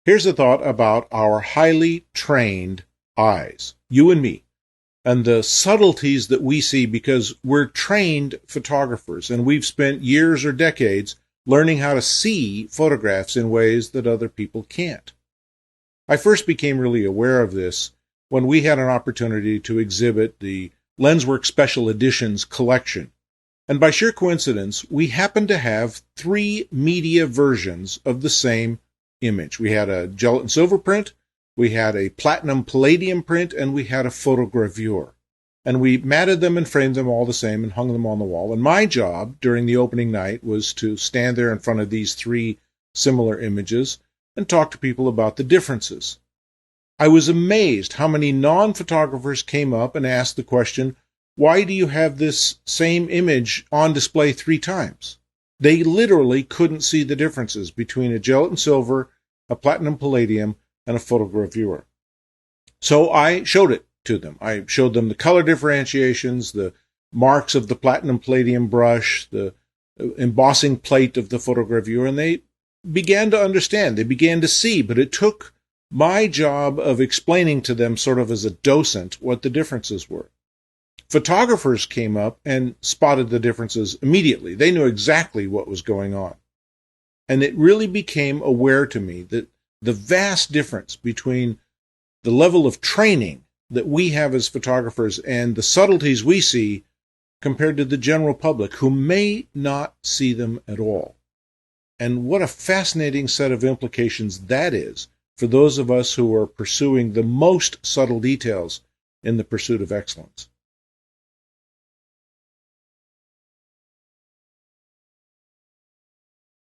Here's a thought about our highly trained eyes, you and me, and the subtleties that we see because we're trained photographers and we've spent years or decades learning how to see photographs in ways that other people can't. I first became really aware of this when we had an opportunity to exhibit the LensWork Special Editions collection. And by sheer coincidence, we happened to have 3 media versions of the same image. We had a gelatin silver print, we had a platinum palladium print, and we had a photogravure. And we matted them and framed them all the same and hung them on the wall. And my job during the opening night was to stand there in front of these 3 similar images and talk to people about the differences. I was amazed how many non-photographers came up and asked the question, why do you have this same image on display 3 times? They literally couldn't see the differences between a gelatin silver, a platinum palladium, and a photogravure. So I showed it to them. I showed them the color differentiations, the marks of the platinum palladium brush, the embossing plate of the photogravure, and they began to understand. They began to see, but it took my job of explaining to them sort of as a docent what the differences were. Photographers came up and spotted the differences immediately. They knew exactly what was going on. And it really became aware to me that the vast difference between the level of training that we have as photographers and the subtleties we see compared to the general public who may not see them at all. And what a fascinating set of implications that is for those of us who are pursuing the most subtle details in the pursuit of excellence.